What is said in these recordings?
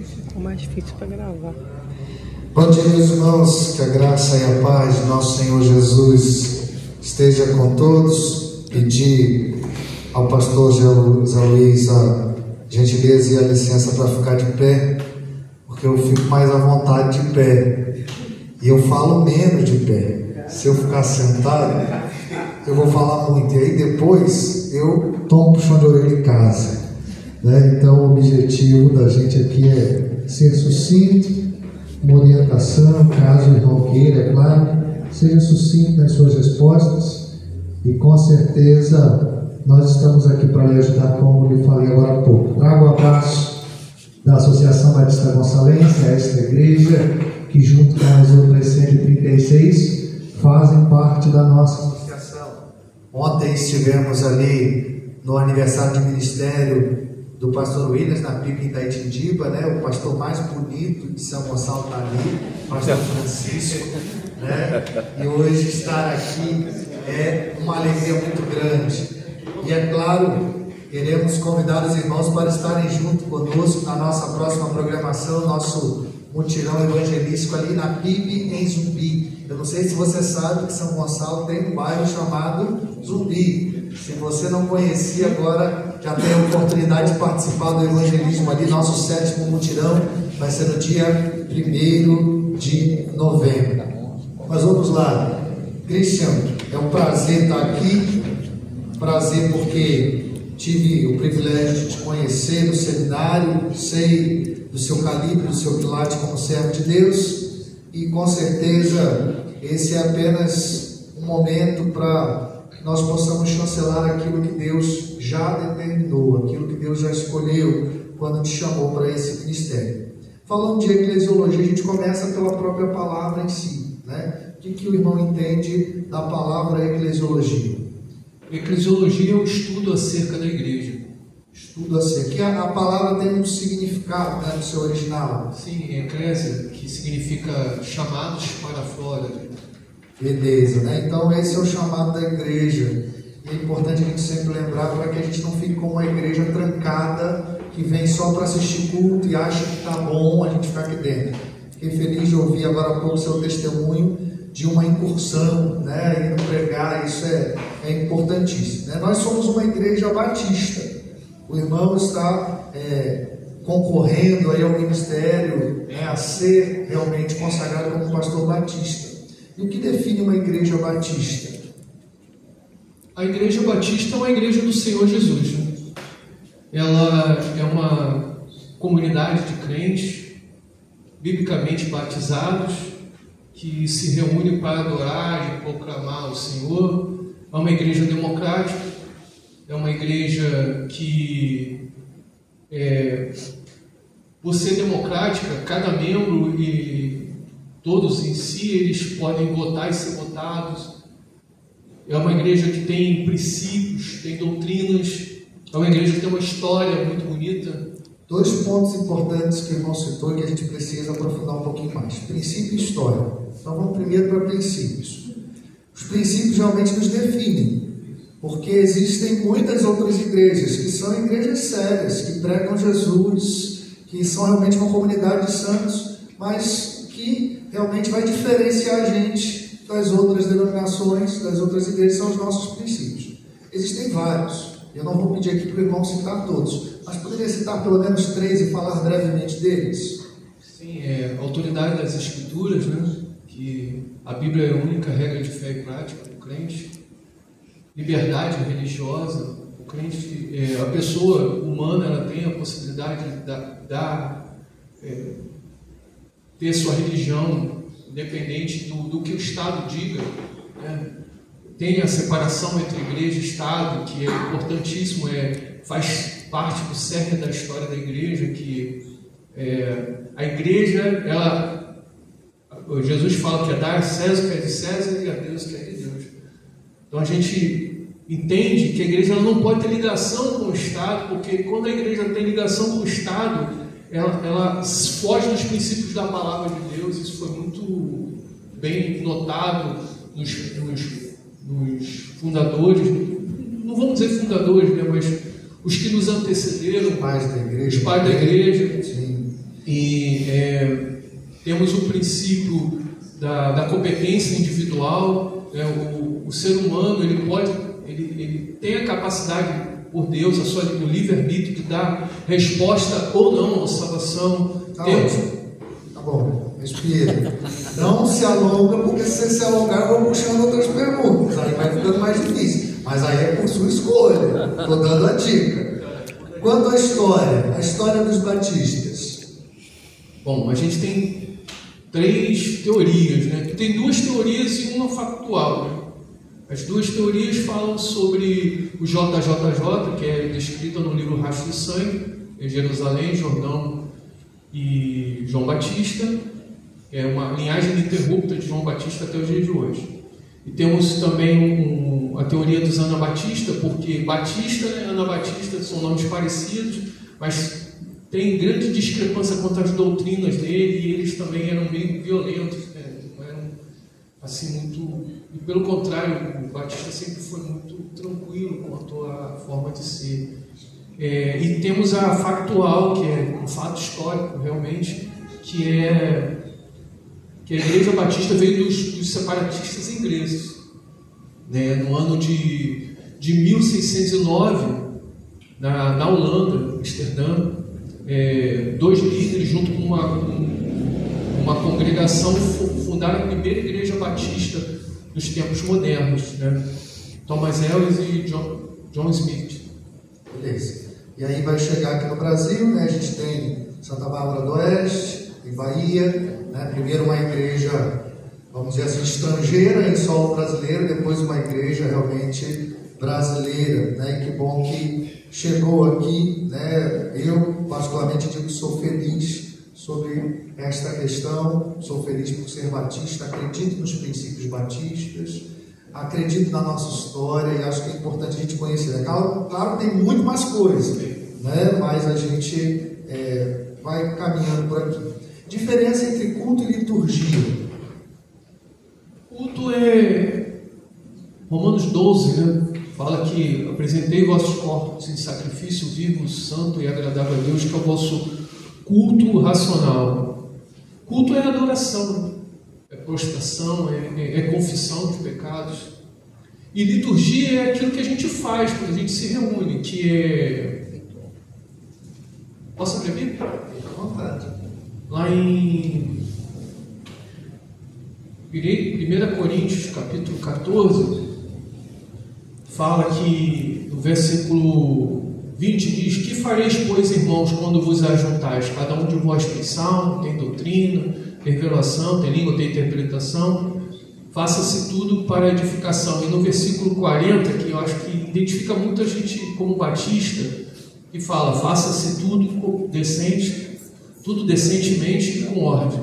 Ficou mais difícil para gravar. Bom dia, meus irmãos, que a graça e a paz de nosso Senhor Jesus esteja com todos. Pedir ao pastor Zé Luiz a gentileza e a licença para ficar de pé, porque eu fico mais à vontade de pé e eu falo menos de pé. Se eu ficar sentado, eu vou falar muito, e aí depois eu tomo puxão de orelha em casa, né? Então o objetivo da gente aqui é ser sucinto, uma orientação, caso o irmão queira, é claro, seja sucinto nas suas respostas, e com certeza nós estamos aqui para lhe ajudar, como lhe falei agora há pouco. Trago o abraço da Associação Batista Gonçalense, esta igreja, que junto com as outras 136 fazem parte da nossa associação. Ontem estivemos ali no aniversário de ministério do pastor Williams, na PIB Itaitindiba, né? O pastor mais bonito de São Gonçalo está ali, pastor Francisco, né? E hoje estar aqui é uma alegria muito grande. E é claro, queremos convidar os irmãos para estarem junto conosco na nossa próxima programação, nosso mutirão evangelístico ali na PIB em Zumbi. Eu não sei se você sabe que São Gonçalo tem um bairro chamado Zumbi. Se você não conhecia, agora já tem a oportunidade de participar do evangelismo ali. Nosso 7º mutirão vai ser no dia 1º de novembro. Mas vamos lá. Christian, é um prazer estar aqui. Prazer porque tive o privilégio de te conhecer no seminário, sei do seu calibre, do seu quilate como servo de Deus, e com certeza esse é apenas um momento para que nós possamos chancelar aquilo que Deus já determinou, aquilo que Deus já escolheu quando te chamou para esse ministério. Falando de eclesiologia, a gente começa pela própria palavra em si, né? O que o irmão entende da palavra eclesiologia? Eclesiologia é o estudo acerca da igreja. Estudo acerca. Que a palavra tem um significado, né, no seu original. Sim, eclésia, que significa chamados para fora. Beleza, né? Então esse é o chamado da igreja. E é importante a gente sempre lembrar para que a gente não fique como uma igreja trancada, que vem só para assistir culto e acha que está bom a gente ficar aqui dentro. Fiquei feliz de ouvir agora há pouco seu testemunho de uma incursão, né, indo pregar. Isso é importantíssimo, né? Nós somos uma igreja batista. O irmão está concorrendo aí ao ministério, né, a ser realmente consagrado como pastor batista. E o que define uma igreja batista? A igreja batista é uma igreja do Senhor Jesus, né? Ela é uma comunidade de crentes biblicamente batizados, que se reúne para adorar e proclamar o Senhor. É uma igreja democrática, é uma igreja que, por ser democrática, cada membro e todos em si, eles podem votar e ser votados. É uma igreja que tem princípios, tem doutrinas, é uma igreja que tem uma história muito bonita. Dois pontos importantes que o irmão citou e que a gente precisa aprofundar um pouquinho mais: princípio e história. Então vamos primeiro para princípios. Os princípios realmente nos definem, porque existem muitas outras igrejas que são igrejas sérias, que pregam Jesus, que são realmente uma comunidade de santos, mas que realmente vai diferenciar a gente das outras denominações, das outras igrejas, são os nossos princípios. Existem vários. Eu não vou pedir aqui para o irmão citar todos, mas poderia citar pelo menos 3 e falar brevemente deles? Sim, a autoridade das Escrituras, né? Que a Bíblia é a única regra de fé e prática do crente. Liberdade religiosa, o crente, a pessoa humana, ela tem a possibilidade de ter sua religião independente do que o Estado diga, né? Tem a separação entre igreja e Estado, que é importantíssimo, faz parte do cerne da história da igreja, que a igreja, Jesus fala que é dar a César o que é de César e a Deus o que é de Deus. Então a gente entende que a igreja ela não pode ter ligação com o Estado, porque quando a igreja tem ligação com o Estado, ela foge dos princípios da palavra de Deus. Isso foi muito bem notado nos fundadores, não vamos dizer fundadores, né, mas os que nos antecederam, os pais da igreja. Os pais da igreja. Sim. E temos o princípio da competência individual. O ser humano ele tem a capacidade por Deus, o livre-arbítrio de dar resposta ou não à salvação. Tá bom, respira. Não se alonga, porque se você se alongar, eu vou puxando outras perguntas. Aí vai ficando mais difícil. Mas aí é por sua escolha. Estou dando a dica. Quanto à história dos batistas. Bom, a gente tem 3 teorias, né? Tem 2 teorias e uma factual, né? As 2 teorias falam sobre o JJJ, que é descrito no livro Rastro de Sangue, em Jerusalém, Jordão e João Batista. É uma linhagem ininterrupta de João Batista até o dia de hoje. E temos também a teoria dos Anabatistas, porque Batista e Anabatista são nomes parecidos, mas tem grande discrepância quanto às doutrinas dele, e eles também eram meio violentos, né? Não eram assim muito... E pelo contrário, o Batista sempre foi muito tranquilo quanto à forma de ser. E temos a factual, que é um fato histórico realmente, que é que a Igreja Batista veio dos separatistas ingleses, né? No ano de 1609, na Holanda, Amsterdã, 2 líderes junto com uma congregação fundaram a primeira Igreja Batista dos tempos modernos, né? Thomas Ellis e John Smith. Beleza. E aí vai chegar aqui no Brasil, né? A gente tem Santa Bárbara do Oeste, em Bahia, né? Primeiro uma igreja, vamos dizer assim, estrangeira em solo brasileiro, depois uma igreja realmente brasileira, né? E que bom que chegou aqui, né? Eu particularmente digo que sou feliz sobre esta questão, sou feliz por ser batista, acredito nos princípios batistas, acredito na nossa história e acho que é importante a gente conhecer. É claro, tem muito mais coisas, né? Mas a gente vai caminhando por aqui. Diferença entre culto e liturgia. Culto é Romanos 12, né? Fala que apresentei vossos corpos em sacrifício vivo, santo e agradável a Deus, que é o vosso culto racional. Culto é adoração, é prostração, é confissão dos pecados. E liturgia é aquilo que a gente faz quando a gente se reúne, que é... Posso abrir a Bíblia? Fica à vontade. Lá em 1 Coríntios, capítulo 14, fala que, no versículo 20, diz: que fareis, pois, irmãos, quando vos ajuntais? Cada um de vós tem salmo, tem doutrina, tem revelação, tem língua, tem interpretação. Faça-se tudo para edificação. E no versículo 40, que eu acho que identifica muita gente como batista, que fala: faça-se tudo decente, tudo decentemente e com ordem.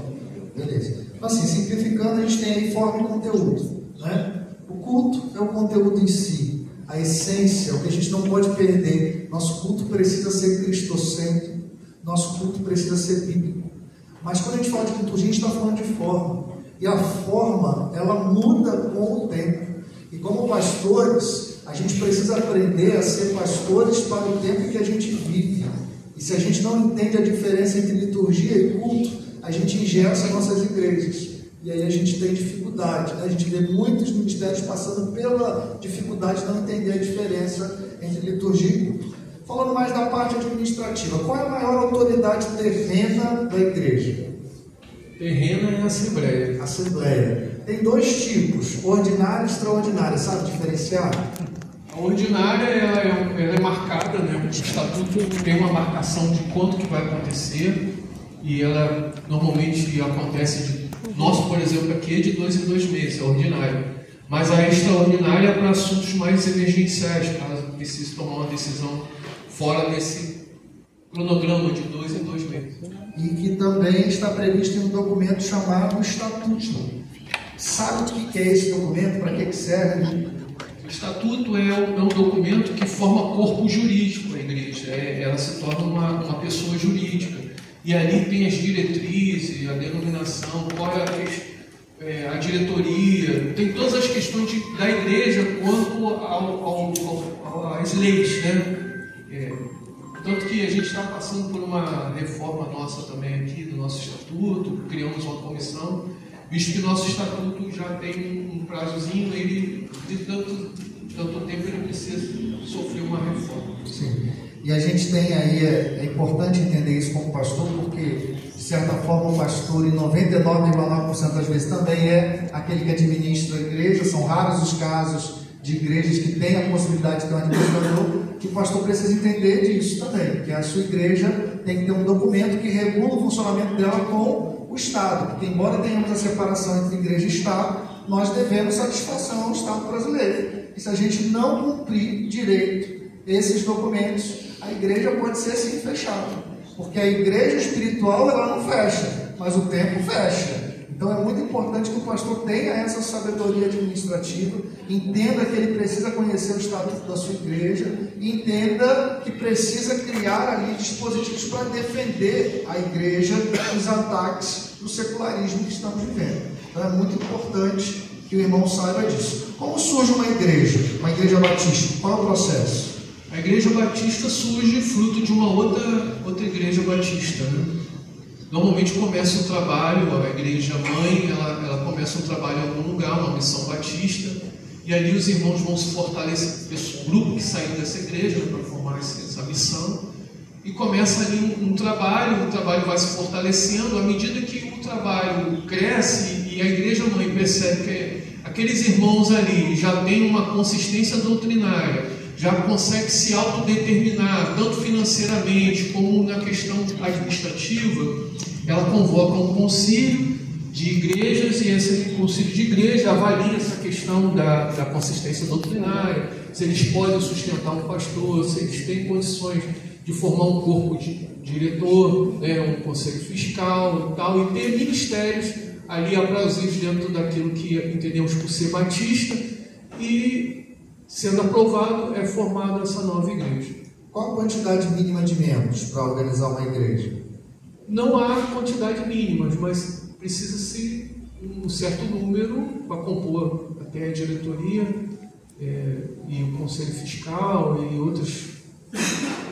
Beleza. Assim, simplificando, a gente tem aí forma e conteúdo, né? O culto é o conteúdo em si, a essência, o que a gente não pode perder. Nosso culto precisa ser cristocêntrico, nosso culto precisa ser bíblico. Mas quando a gente fala de liturgia, a gente está falando de forma. E a forma, ela muda com o tempo. E como pastores, a gente precisa aprender a ser pastores para o tempo que a gente vive. E se a gente não entende a diferença entre liturgia e culto, a gente engessa nossas igrejas. E aí a gente tem dificuldade, né? A gente vê muitos ministérios passando pela dificuldade de não entender a diferença entre liturgia e culto. Falando mais da parte administrativa, qual é a maior autoridade terrena da igreja? Terrena é a Assembleia. Assembleia. Tem 2 tipos, ordinária e extraordinária. Sabe diferenciar? A ordinária ela é marcada, né? O estatuto tem uma marcação de quanto que vai acontecer, e ela normalmente acontece nosso, por exemplo, aqui é de 2 em 2 meses, é ordinário. Mas a extraordinária é para assuntos mais emergenciais, caso precise tomar uma decisão fora desse cronograma de 2 em 2 meses. E que também está previsto em um documento chamado Estatuto. Sabe o que é esse documento? Para que serve? O Estatuto é um documento que forma corpo jurídico da igreja. Ela se torna uma pessoa jurídica. E ali tem as diretrizes, a denominação, qual é a diretoria, tem todas as questões da igreja quanto às leis, né? Tanto que a gente está passando por uma reforma nossa também aqui, do nosso estatuto, criamos uma comissão, visto que nosso estatuto já tem um prazozinho, ele, de tanto tempo ele precisa sofrer uma reforma. Sim. E a gente tem aí, é importante entender isso como pastor, porque, de certa forma, o pastor, em 99,9% das vezes, também é aquele que administra a igreja. São raros os casos de igrejas que têm a possibilidade de ter um administrador, que o pastor precisa entender disso também, que a sua igreja tem que ter um documento que regula o funcionamento dela com o Estado, porque embora tenhamos a separação entre igreja e Estado, nós devemos satisfação ao Estado brasileiro. E se a gente não cumprir direito esses documentos, a igreja pode ser sim fechada, porque a igreja espiritual ela não fecha, mas o templo fecha. Então é muito importante que o pastor tenha essa sabedoria administrativa, entenda que ele precisa conhecer o estatuto da sua igreja, e entenda que precisa criar ali dispositivos para defender a igreja dos ataques do secularismo que estamos vivendo. Então é muito importante que o irmão saiba disso. Como surge uma igreja batista? Qual é o processo? A igreja batista surge fruto de uma outra igreja batista, né? Normalmente começa um trabalho, a igreja mãe, ela começa um trabalho em algum lugar, uma missão batista, e ali os irmãos vão se fortalecer, o grupo que saiu dessa igreja para formar essa missão, e começa ali um trabalho, o trabalho vai se fortalecendo, à medida que o trabalho cresce e a igreja mãe percebe que aqueles irmãos ali já têm uma consistência doutrinária, já consegue se autodeterminar, tanto financeiramente como na questão administrativa, ela convoca um concílio de igrejas, e esse concílio de igreja avalia essa questão da consistência doutrinária, se eles podem sustentar um pastor, se eles têm condições de formar um corpo de diretor, um conselho fiscal e tal, e ter ministérios ali aprazíveis dentro daquilo que entendemos por ser batista, e sendo aprovado, é formada essa nova igreja. Qual a quantidade mínima de membros para organizar uma igreja? Não há quantidade mínima, mas precisa-se um certo número para compor até a diretoria e o conselho fiscal e outras.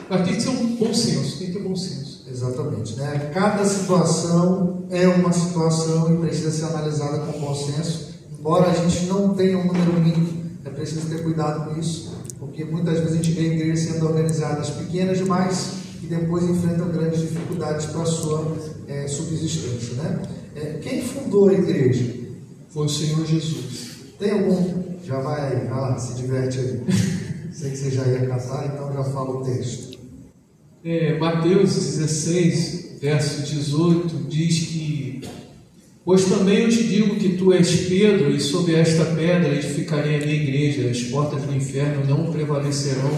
Mas tem que ser um bom senso, tem que ter bom senso. Exatamente, né? Cada situação é uma situação e precisa ser analisada com bom senso, embora a gente não tenha um número mínimo. É preciso ter cuidado com isso, porque muitas vezes a gente vê igrejas sendo organizadas pequenas demais e depois enfrentam grandes dificuldades para a sua subsistência, né? Quem fundou a igreja? Foi o Senhor Jesus. Tem algum? Já vai lá, se diverte aí. Sei que você já ia casar, então já fala o texto. Mateus 16, verso 18, diz que: pois também eu te digo que tu és Pedro, e sobre esta pedra edificarei a minha igreja, as portas do inferno não prevalecerão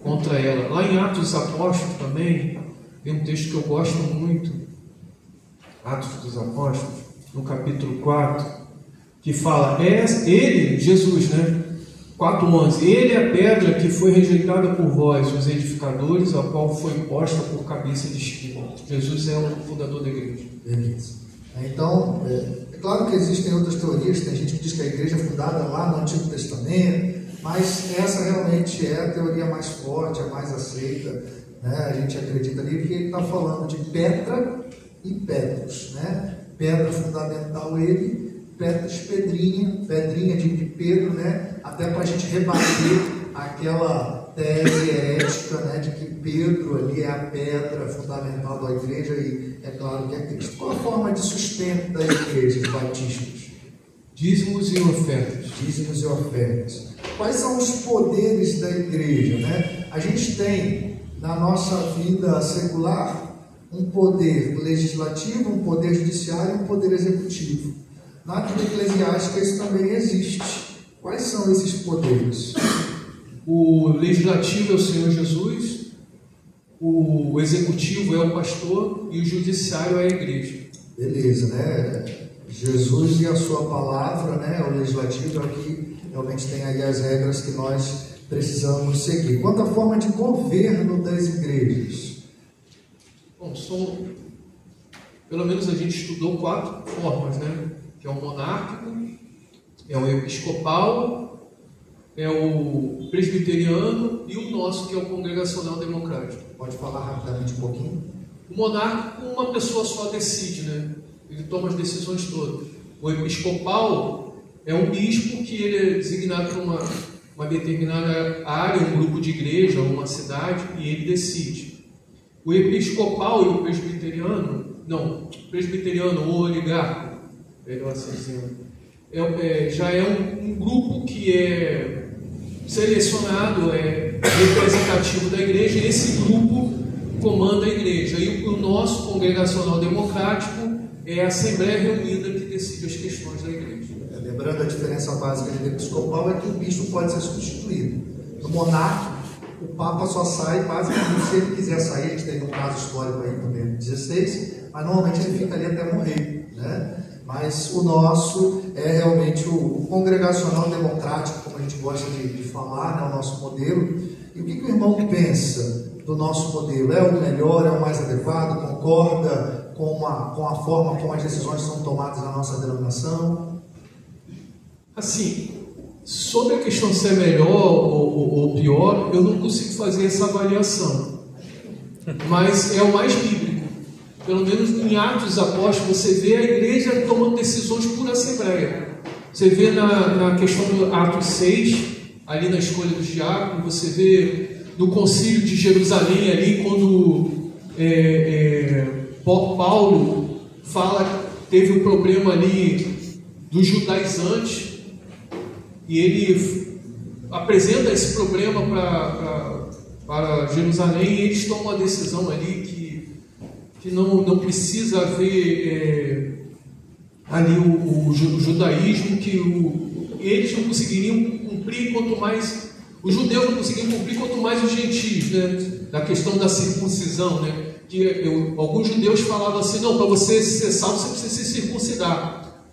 contra ela. Lá em Atos dos Apóstolos também, tem um texto que eu gosto muito, Atos dos Apóstolos, no capítulo 4, que fala, ele, Jesus, né? 4:11, ele é a pedra que foi rejeitada por vós, os edificadores, a qual foi posta por cabeça de esquina. Jesus é o fundador da igreja. Beleza. Então, é claro que existem outras teorias, tem gente que diz que a igreja é fundada lá no Antigo Testamento, mas essa realmente é a teoria mais forte, a mais aceita, né? A gente acredita ali que ele está falando de Petra e Petros, né? Pedra fundamental ele, Petros pedrinha de Pedro, né? Até para a gente rebater aquela tese herética, né? De que Pedro ali é a pedra fundamental da igreja e é claro que é Cristo. Qual a forma de sustento da igreja batistas? Dízimos e ofertas. Dízimos e ofertas. Quais são os poderes da igreja, né? A gente tem na nossa vida secular um poder legislativo, um poder judiciário e um poder executivo. Na vida eclesiástica isso também existe. Quais são esses poderes? O legislativo é o Senhor Jesus, o executivo é o pastor e o judiciário é a igreja. Beleza, né? Jesus e a sua palavra, né? O legislativo aqui realmente tem aí as regras que nós precisamos seguir. Quanto à forma de governo das igrejas? Bom, pelo menos a gente estudou 4 formas, né? Que é o monárquico, é o episcopal, é o presbiteriano, e o nosso, que é o congregacional democrático. Pode falar rapidamente um pouquinho? O monarca, uma pessoa só decide, né? Ele toma as decisões todas. O episcopal é um bispo que ele é designado para uma determinada área, um grupo de igreja, uma cidade, e ele decide. O episcopal e o presbiteriano ou oligarca, melhor assim dizendo, já é um grupo que é selecionado, é representativo da igreja, e esse grupo comanda a igreja. E o nosso congregacional democrático é a Assembleia Reunida que decide as questões da igreja. Lembrando, a diferença básica do episcopal é que o bispo pode ser substituído. No monarca, o Papa só sai basicamente se ele quiser sair. A gente teve um caso histórico aí no Bento XVI, mas normalmente ele fica ali até morrer, né? Mas o nosso é realmente o congregacional democrático, como a gente gosta de falar, né? O nosso modelo. E o que o irmão pensa do nosso modelo? É o melhor, é o mais adequado? Concorda com a forma como as decisões são tomadas na nossa denominação? Assim, sobre a questão de ser melhor ou pior, eu não consigo fazer essa avaliação. Mas é o mais bíblico. Pelo menos em Atos dos Apóstolos, você vê a igreja tomando decisões por assembleia. Você vê na questão do Atos 6, ali na escolha dos diáconos, você vê no concílio de Jerusalém, ali, quando Paulo teve um problema ali dos judaizantes, e ele apresenta esse problema para Jerusalém, e eles tomam uma decisão ali que não precisa haver ali o judaísmo, que eles não conseguiriam cumprir, quanto mais os judeus não conseguiam cumprir, quanto mais os gentios, né? Da questão da circuncisão, né? Que alguns judeus falavam assim: não, para você ser salvo você precisa se circuncidar.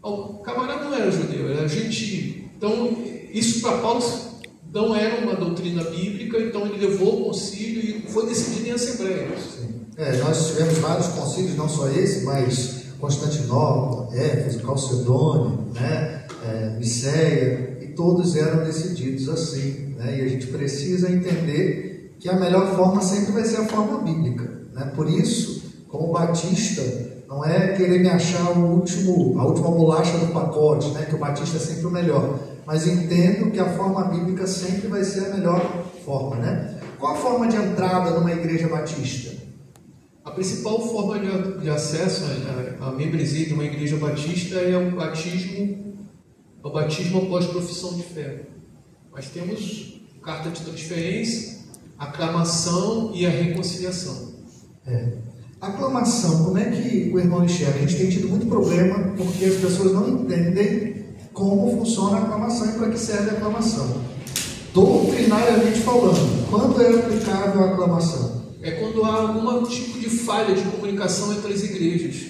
O camarada não era judeu, era gentio. Então isso para Paulo não era uma doutrina bíblica, então ele levou o concílio e foi decidido em assembleia. Nós tivemos vários concílios, não só esse, mas Constantinopla, Éfeso, Calcedônia, né? Miceia, e todos eram decididos assim, né? E a gente precisa entender que a melhor forma sempre vai ser a forma bíblica, né? Por isso, como batista, não é querer me achar a última bolacha do pacote, né? Que o batista é sempre o melhor, mas entendo que a forma bíblica sempre vai ser a melhor forma, né? Qual a forma de entrada numa igreja batista? A principal forma de acesso à membresia de uma igreja batista é o batismo após profissão de fé. Nós temos carta de transferência, aclamação e a reconciliação. Aclamação, como é que o irmão enxerga? A gente tem tido muito problema porque as pessoas não entendem como funciona a aclamação e para que serve a aclamação. Doutrinariamente falando, quando é aplicável a aclamação? É quando há algum tipo de falha de comunicação entre as igrejas.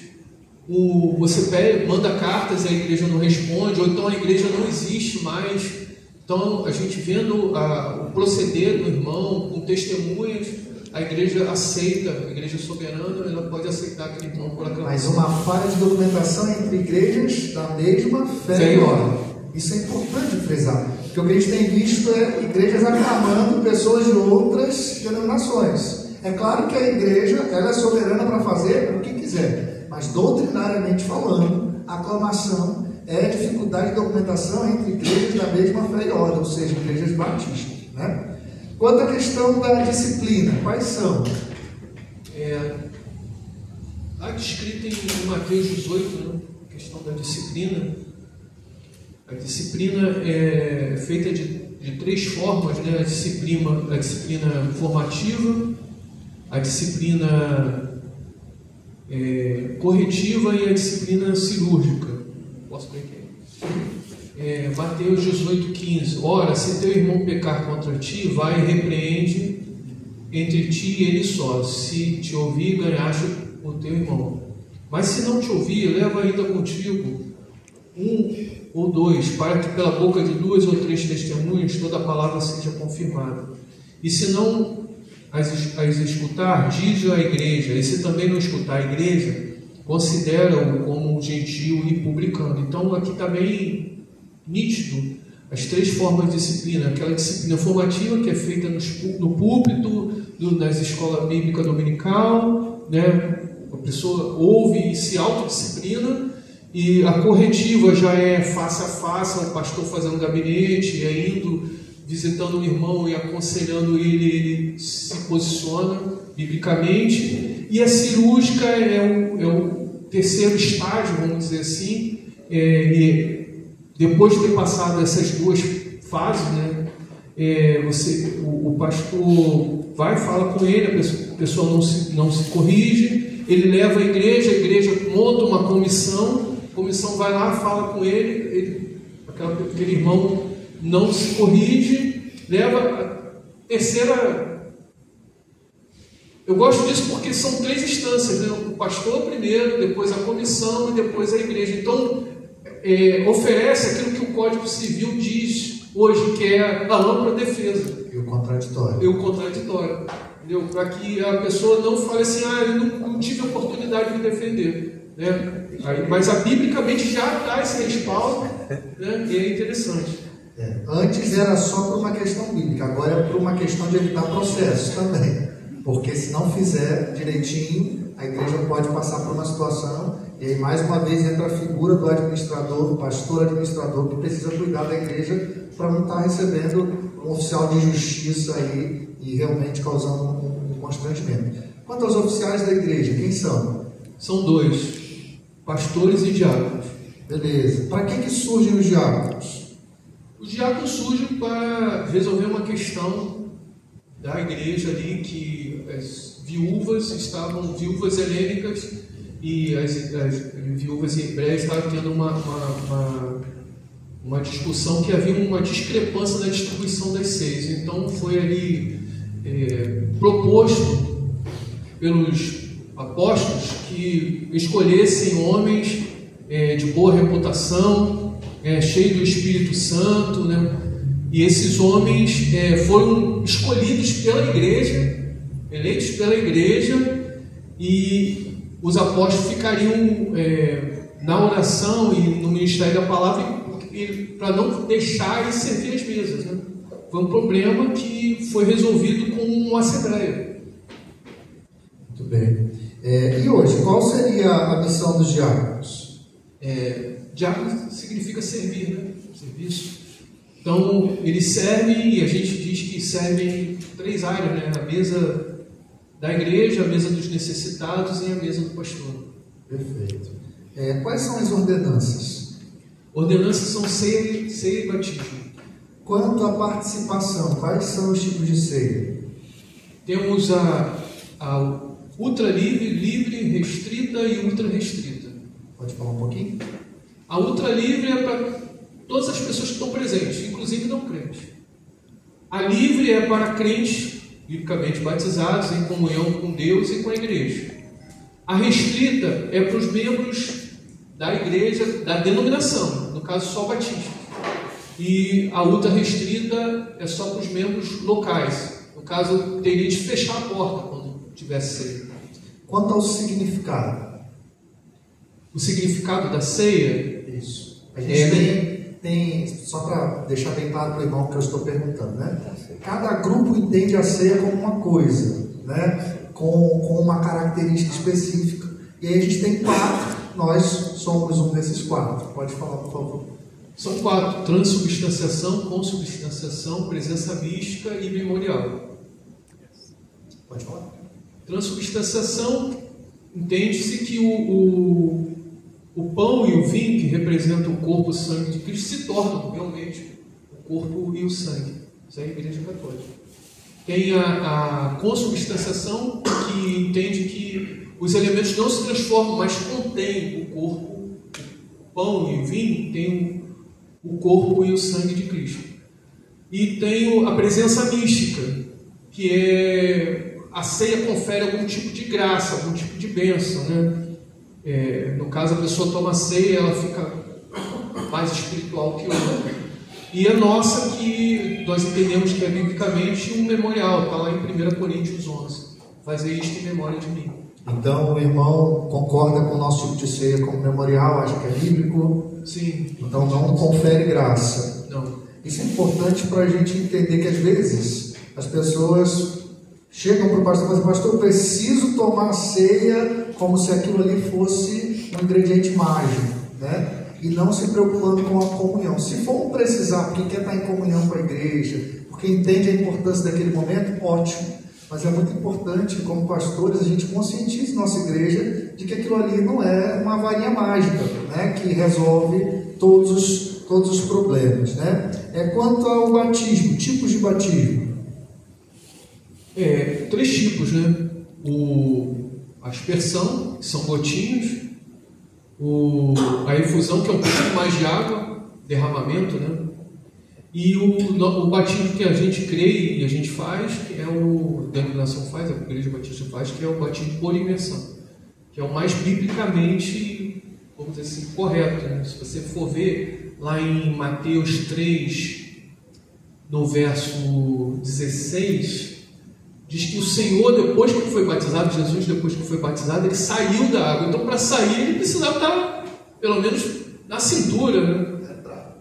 Você manda cartas e a igreja não responde, ou então a igreja não existe mais. Então, a gente vendo o proceder do irmão com testemunhas, a igreja aceita, a igreja soberana, ela pode aceitar aquele irmão por aclamação. Mas uma falha de documentação entre igrejas da mesma fé e ordem. Isso é importante frisar, porque o que a gente tem visto é igrejas aclamando pessoas de outras denominações. É claro que a igreja ela é soberana para fazer o que quiser, mas doutrinariamente falando, a aclamação é dificuldade de documentação entre igrejas da mesma fé e ordem, ou seja, igrejas batistas, né? Quanto à questão da disciplina, quais são? Está descrita em Mateus 18, né? A questão da disciplina. A disciplina é feita de três formas, né? A disciplina formativa, a disciplina corretiva e a disciplina cirúrgica. Posso ver aqui? Mateus 18,15. Ora, se teu irmão pecar contra ti, vai e repreende entre ti e ele só. Se te ouvir, ganhaste o teu irmão. Mas se não te ouvir, leva ainda contigo um ou dois, para que pela boca de 2 ou 3 testemunhas toda a palavra seja confirmada. E se não as escutar, diz à igreja, e se também não escutar a igreja, considera-o como um gentio e publicano. Então aqui está bem nítido as 3 formas de disciplina. Aquela disciplina formativa que é feita no púlpito, nas escolas bíblicas dominical, né? A pessoa ouve e se autodisciplina. E a corretiva já é face a face, o pastor fazendo gabinete, indo, visitando o irmão e aconselhando ele se posiciona biblicamente. E a cirúrgica é o terceiro estágio, vamos dizer assim, e depois de ter passado essas 2 fases, né, o pastor vai, fala com ele, a pessoa não se corrige, ele leva a igreja monta uma comissão, a comissão vai lá, fala com ele, aquele irmão não se corrige, leva a terceira. Eu gosto disso porque são 3 instâncias, né? O pastor primeiro, depois a comissão e depois a igreja. Então, oferece aquilo que o Código Civil diz hoje, que é a ampla defesa. E o contraditório. Para que a pessoa não fale assim, eu não tive oportunidade de me defender. Né? Mas biblicamente já dá esse respaldo, né? E é interessante. Antes era só por uma questão bíblica, agora é por uma questão de evitar processo também. Porque se não fizer direitinho, a igreja pode passar por uma situação, e aí mais uma vez entra a figura do administrador, do pastor administrador, que precisa cuidar da igreja para não estar recebendo um oficial de justiça aí e realmente causando um constrangimento. Quanto aos oficiais da igreja, quem são? São 2, pastores e diáconos. Beleza. Para que surgem os diáconos? Os diáconos surgem para resolver uma questão da igreja ali, que as viúvas helênicas e as viúvas hebreias estavam tendo uma discussão, que havia uma discrepância na distribuição das ceias. Então foi ali proposto pelos apóstolos que escolhessem homens de boa reputação, cheios do Espírito Santo, né? E esses homens foram escolhidos pela igreja, eleitos pela igreja, e os apóstolos ficariam na oração e no ministério da palavra para não deixarem servir as mesas, né? Foi um problema que foi resolvido com uma assembleia. Muito bem. E hoje, qual seria a missão dos diáconos? Diácono significa servir, né? Serviço. Então, eles servem, e a gente diz que servem em 3 áreas, né? A mesa da igreja, a mesa dos necessitados e a mesa do pastor. Perfeito. Quais são as ordenanças? Ordenanças são ceia e batismo. Quanto à participação, quais são os tipos de ceia? Temos a ultra livre, restrita e ultra restrita. Pode falar um pouquinho? A ultra livre é para todas as pessoas que estão presentes, inclusive não crentes. A livre é para crentes, biblicamente batizados, em comunhão com Deus e com a igreja. A restrita é para os membros da igreja, da denominação, no caso só batistas. E a ultra restrita é só para os membros locais. No caso, teria de fechar a porta quando tivesse ceia. Quanto ao significado? O significado da ceia? Isso. A gente tem, só para deixar bem claro para o irmão que eu estou perguntando, né? Cada grupo entende a ceia como uma coisa, né? Com uma característica específica. E aí a gente tem 4, nós somos um desses 4. Pode falar, por favor. São 4: transubstanciação, consubstanciação, presença mística e memorial. Pode falar. Transubstanciação, entende-se que o pão e o vinho, que representam o corpo e o sangue de Cristo, se tornam realmente o corpo e o sangue. Isso é a Igreja Católica. Tem a consubstanciação, que entende que os elementos não se transformam, mas contêm o corpo, o pão e o vinho, tem o corpo e o sangue de Cristo. E tem a presença mística, que é a ceia confere algum tipo de graça, algum tipo de bênção, né? No caso, a pessoa toma ceia, ela fica mais espiritual que outra. E a nossa, que nós entendemos que é biblicamente um memorial, está lá em 1 Coríntios 11. Fazer isto em memória de mim. Então o irmão concorda com o nosso tipo de ceia como memorial, acha que é bíblico? Sim. Então não confere graça. Não. Isso é importante para a gente entender que às vezes as pessoas chegam para o pastor e falam: pastor, eu preciso tomar a ceia, como se aquilo ali fosse um ingrediente mágico, né? E não se preocupando com a comunhão. Se for precisar, porque quer estar em comunhão com a igreja, porque entende a importância daquele momento, ótimo. Mas é muito importante, como pastores, a gente conscientize nossa igreja de que aquilo ali não é uma varinha mágica, né, que resolve todos os problemas, né? Quanto ao batismo, tipos de batismo. 3 tipos, né? A aspersão, que são gotinhos, a infusão, que é um pouco mais de água, derramamento, né? E o batismo que a gente crê e a gente faz, que é a denominação faz, a Igreja Batista faz, que é o batismo por imersão, que é o mais biblicamente, vamos dizer assim, correto, né? Se você for ver lá em Mateus 3, no verso 16, diz que o Senhor, depois que foi batizado, Jesus, depois que foi batizado, ele saiu da água. Então, para sair, ele precisava estar, pelo menos, na cintura, né?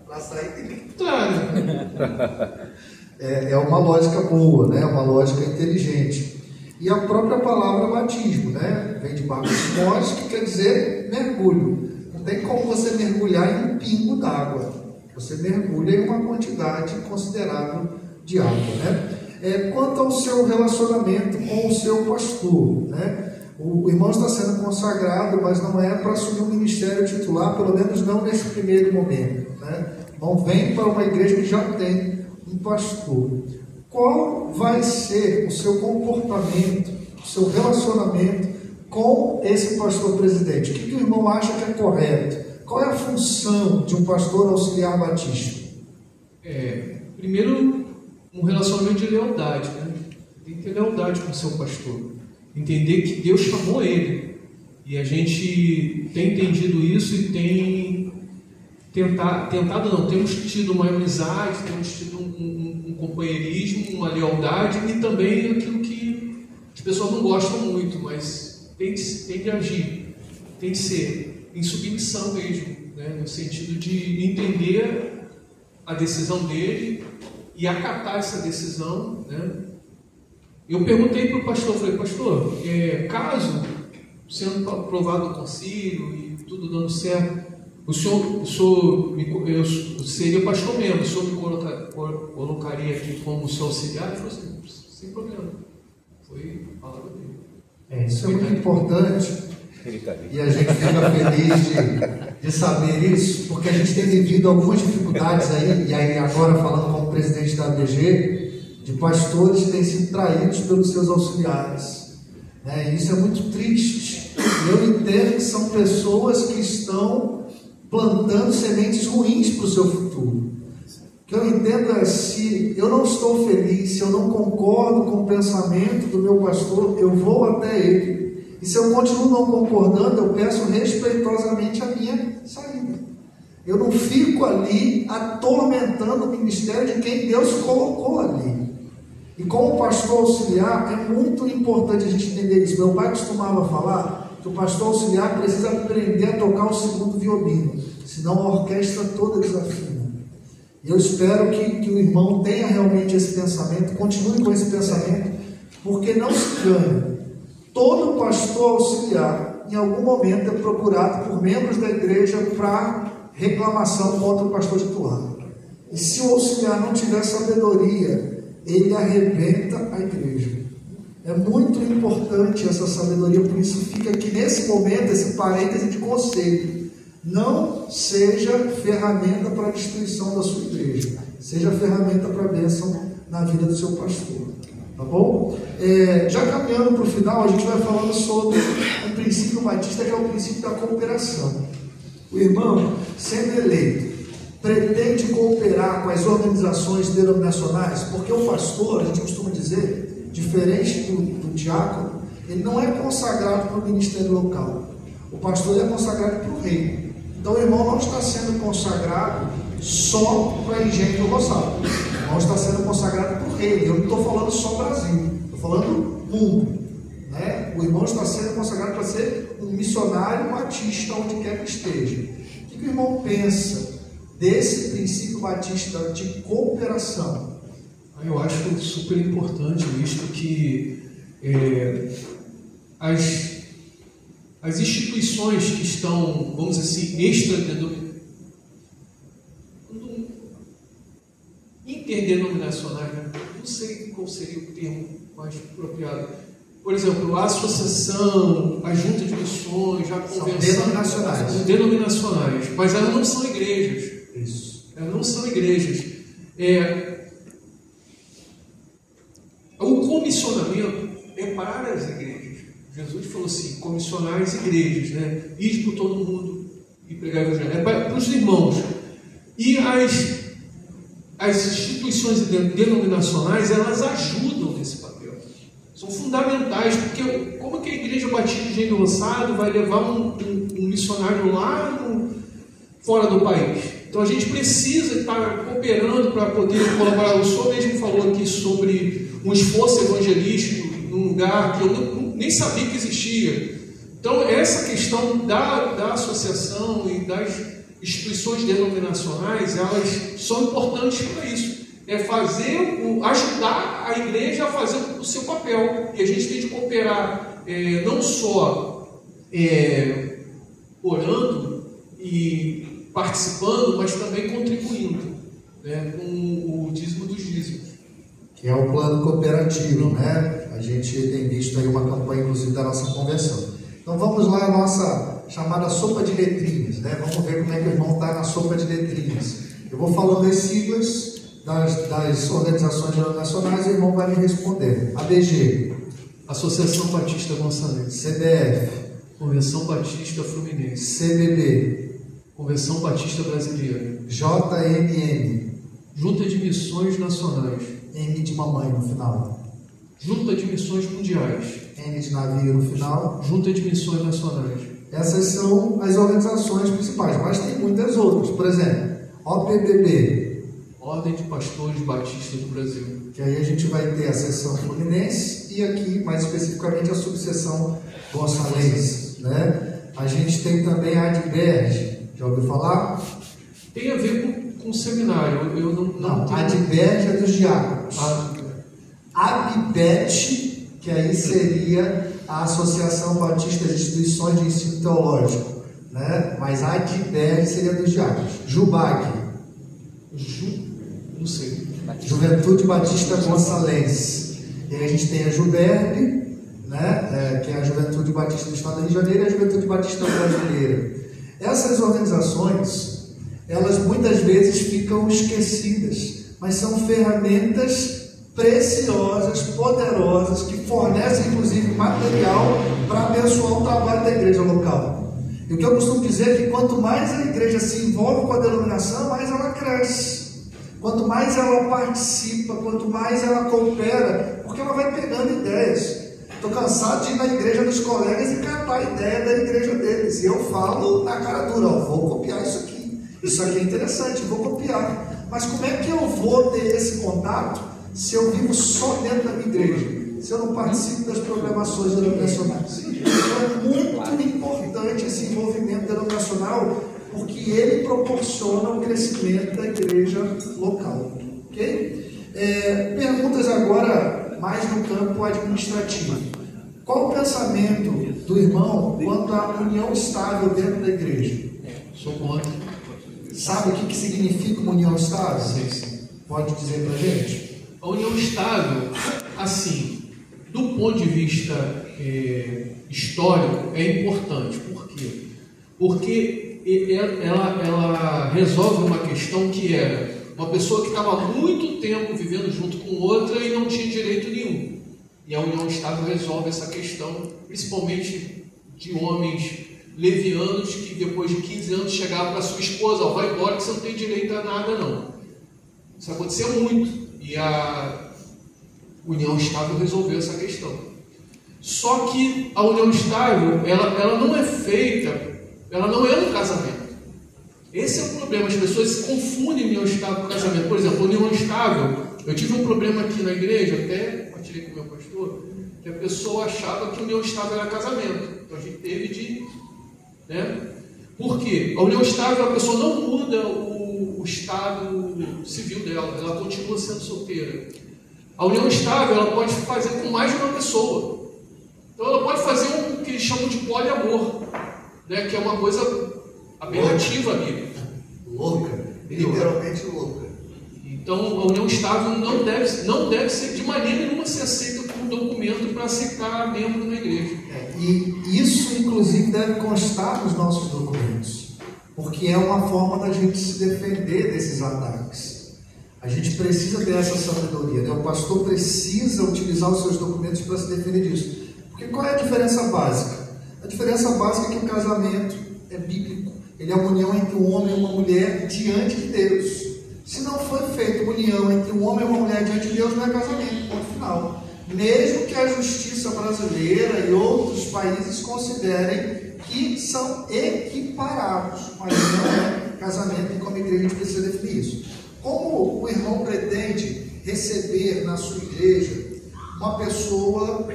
Para sair tem que entrar, né? É uma lógica boa, né? Uma lógica inteligente. E a própria palavra batismo, né? Vem de batismos, que quer dizer mergulho. Não tem como você mergulhar em um pingo d'água. Você mergulha em uma quantidade considerável de água, né? Quanto ao seu relacionamento com o seu pastor, né? O irmão está sendo consagrado, mas não é para assumir um ministério titular, pelo menos não nesse primeiro momento, né? Então vem para uma igreja que já tem um pastor. Qual vai ser o seu comportamento, o seu relacionamento com esse pastor presidente? O que o irmão acha que é correto? Qual é a função de um pastor auxiliar batista? Primeiro, um relacionamento de lealdade, né? Tem que ter lealdade com o seu pastor. Entender que Deus chamou ele. E a gente tem entendido isso e tem temos tido uma amizade, temos tido um companheirismo, uma lealdade e também aquilo que as pessoas não gostam muito, mas tem que agir, tem que ser em submissão mesmo, né? No sentido de entender a decisão dele e acatar essa decisão, né? Eu perguntei para o pastor, falei: pastor, caso sendo aprovado o concílio e tudo dando certo, eu seria pastor mesmo, o senhor me colocaria aqui como seu auxiliar? Ele falou assim: sem problema. Foi a palavra dele. Isso é muito importante. E a gente fica feliz de saber isso, porque a gente tem vivido algumas dificuldades aí, e aí agora falando como presidente da ABG, de pastores que têm sido traídos pelos seus auxiliares, né? E isso é muito triste. Eu entendo que são pessoas que estão plantando sementes ruins para o seu futuro. O que eu entendo é: se eu não estou feliz, se eu não concordo com o pensamento do meu pastor, eu vou até ele. E se eu continuo não concordando, eu peço respeitosamente a minha saída. Eu não fico ali atormentando o ministério de quem Deus colocou ali. E como pastor auxiliar, é muito importante a gente entender isso. Meu pai costumava falar que o pastor auxiliar precisa aprender a tocar o segundo violino, senão a orquestra toda desafina. E eu espero que o irmão tenha realmente esse pensamento, continue com esse pensamento, porque não se ganha. Todo pastor auxiliar, em algum momento, é procurado por membros da igreja para reclamação contra o pastor titular. E se o auxiliar não tiver sabedoria, ele arrebenta a igreja. É muito importante essa sabedoria, por isso fica aqui nesse momento, esse parêntese de conselho. Não seja ferramenta para a destruição da sua igreja, seja ferramenta para a bênção na vida do seu pastor. Tá bom? Já caminhando para o final, a gente vai falando sobre o princípio batista, que é o princípio da cooperação. O irmão, sendo eleito, pretende cooperar com as organizações denominacionais, porque o pastor, a gente costuma dizer, diferente do diácono, ele não é consagrado para o ministério local. O pastor é consagrado para o reino. Então o irmão não está sendo consagrado só para a Engenho do Rosário. O irmão está sendo consagrado para o reino. Eu não estou falando só Brasil, estou falando mundo, né? O irmão está sendo consagrado para ser um missionário batista onde quer que esteja. O que o irmão pensa desse princípio batista de cooperação? Eu acho super importante, visto que as instituições que estão, vamos dizer assim, interdenominacionais, né? Não sei qual seria o termo mais apropriado. Por exemplo, a associação, a junta de missões, a convenção... São denominacionais. Mas elas não são igrejas. Isso. Elas não são igrejas. O comissionamento é para as igrejas. Jesus falou assim, comissionar as igrejas, né? Ir por todo mundo e pregar o evangelho. É para os irmãos. E as instituições denominacionais, elas ajudam nesse papel. São fundamentais, porque como que a Igreja Batista de Engenho Lançado vai levar um missionário lá fora do país? Então a gente precisa estar cooperando para poder colaborar. O senhor mesmo falou aqui sobre um esforço evangelístico num lugar que eu nem sabia que existia. Então essa questão da associação e das instituições denominacionais, elas são importantes para isso. Ajudar a igreja a fazer o seu papel. E a gente tem de cooperar não só orando e participando, mas também contribuindo, né, com o dízimo dos dízimos. Que é o plano cooperativo, né? A gente tem visto aí uma campanha, inclusive, da nossa convenção. Então vamos lá, a nossa chamada sopa de letrinhas, né? Vamos ver como é que o irmão está na sopa de letrinhas. Eu vou falando as siglas das organizações nacionais e o irmão vai me responder. ABG, Associação Batista Gonçalves. CBF, Convenção Batista Fluminense. CBB, Convenção Batista Brasileira. JMN, Junta de Missões Nacionais. M de mamãe no final. Junta de Missões Mundiais. N de navio no final. Junta de Missões Nacionais. Essas são as organizações principais, mas tem muitas outras. Por exemplo, OPBB, Ordem de Pastores Batistas do Brasil. Que aí a gente vai ter a seção fluminense e aqui, mais especificamente, a subseção gonçalense, né? A gente tem também a ADBERG, já ouviu falar? Tem a ver com seminário. Eu não a ADBERG é dos diáconos. ABBET, que aí seria a Associação Batista de Instituições de Ensino Teológico, né? Mas a ADBERG seria dos diáconos. JUBAG, não sei. Juventude Batista Gonçalense. E aí a gente tem a JUBERB, né? Que é a Juventude Batista do Estado do Rio de Janeiro, e a Juventude Batista Brasileira. Essas organizações, elas muitas vezes ficam esquecidas, mas são ferramentas preciosas, poderosas, que fornecem inclusive material para abençoar o trabalho da igreja local. E o que eu costumo dizer é que quanto mais a igreja se envolve com a denominação, mais ela cresce. Quanto mais ela participa, quanto mais ela coopera, porque ela vai pegando ideias. Estou cansado de ir na igreja dos colegas e catar a ideia da igreja deles. E eu falo na cara dura, vou copiar isso aqui. Isso aqui é interessante, vou copiar. Mas como é que eu vou ter esse contato se eu vivo só dentro da minha igreja? Se eu não participo das programações denominacionais? Então é muito importante esse envolvimento denominacional, porque ele proporciona o crescimento da igreja local. Ok? Perguntas agora mais no campo administrativo. Qual o pensamento do irmão quanto à união estável dentro da igreja? Sou contra. Sabe o que significa uma união estável? Sim. Pode dizer para a gente? A união estável, assim, do ponto de vista histórico, é importante. Por quê? Porque ela resolve uma questão que era uma pessoa que estava há muito tempo vivendo junto com outra e não tinha direito nenhum. E a união estável resolve essa questão, principalmente de homens levianos que depois de 15 anos chegavam para sua esposa, vai embora que você não tem direito a nada não. Isso aconteceu muito. E a união estável resolveu essa questão. Só que a união estável, ela não é feita, ela não é um casamento. Esse é o problema, as pessoas se confundem união estável com casamento. Por exemplo, união estável, eu tive um problema aqui na igreja, até compartilhei com o meu pastor, que a pessoa achava que união estável era casamento. Então a gente teve de... Né? Por quê? A união estável, a pessoa não muda o estado civil dela, ela continua sendo solteira. A união estável ela pode fazer com mais de uma pessoa. Então ela pode fazer o que eles chamam de poliamor, né, que é uma coisa apelativa à Bíblia. Louca, literalmente louca. Então a união estável não deve ser de maneira nenhuma ser aceita como documento para aceitar membro na igreja. E isso, inclusive, deve constar nos nossos documentos, porque é uma forma da gente se defender desses ataques. A gente precisa ter essa sabedoria, né? O pastor precisa utilizar os seus documentos para se defender disso. Porque qual é a diferença básica? A diferença básica é que o casamento é bíblico. Ele é uma união entre um homem e uma mulher diante de Deus. Se não foi feita uma união entre um homem e uma mulher diante de Deus, não é casamento, ponto final. Mesmo que a justiça brasileira e outros países considerem que são equiparados, mas não é casamento, e como igreja a gente precisa definir isso. Como o irmão pretende receber na sua igreja uma pessoa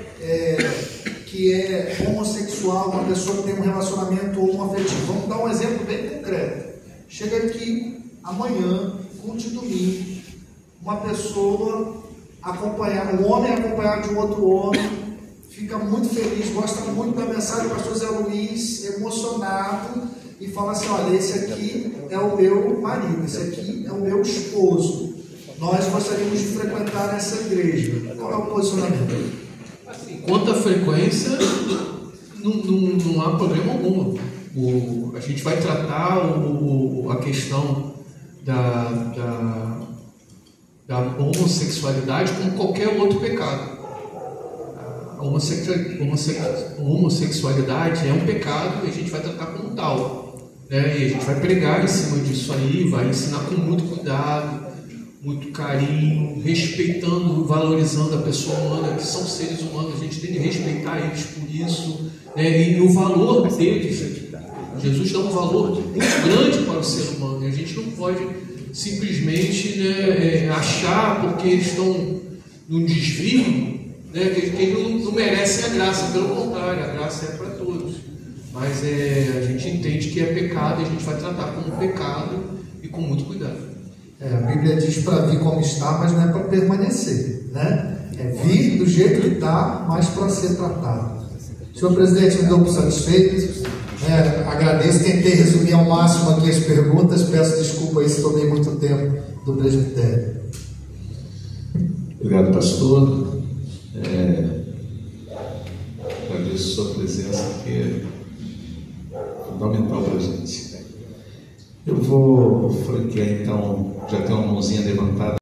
que é homossexual, uma pessoa que tem um relacionamento homoafetivo? Vamos dar um exemplo bem concreto. Chega aqui amanhã, culto de domingo, uma pessoa acompanhar, um homem acompanhado de um outro homem, fica muito feliz, gosta muito da mensagem do pastor Zé Luiz, emocionado, e fala assim: olha, esse aqui é o meu marido, esse aqui é o meu esposo, nós gostaríamos de frequentar essa igreja. Qual é o posicionamento? Assim, quanto à frequência, não há problema algum. A gente vai tratar a questão da homossexualidade como qualquer outro pecado. A homossexualidade é um pecado e a gente vai tratar como tal, né? E a gente vai pregar em cima disso aí, vai ensinar com muito cuidado, muito carinho, respeitando, valorizando a pessoa humana, que são seres humanos, a gente tem que respeitar eles por isso, né? E o valor deles, Jesus dá um valor muito grande para o ser humano, e a gente não pode simplesmente, né, achar porque eles estão num desvio, né, que eles não merecem a graça. Pelo contrário, a graça é para todos, mas a gente entende que é pecado e a gente vai tratar como pecado e com muito cuidado. A Bíblia diz para vir como está, mas não é para permanecer, né? É vir do jeito que está, mas para ser tratado. Senhor presidente, me dou por satisfeito. Agradeço, tentei resumir ao máximo aqui as perguntas, peço desculpa aí se tomei muito tempo do presbitério. Obrigado, pastor. Agradeço a sua presença, que é fundamental para a gente. Eu vou franquear, então, já tem uma mãozinha levantada.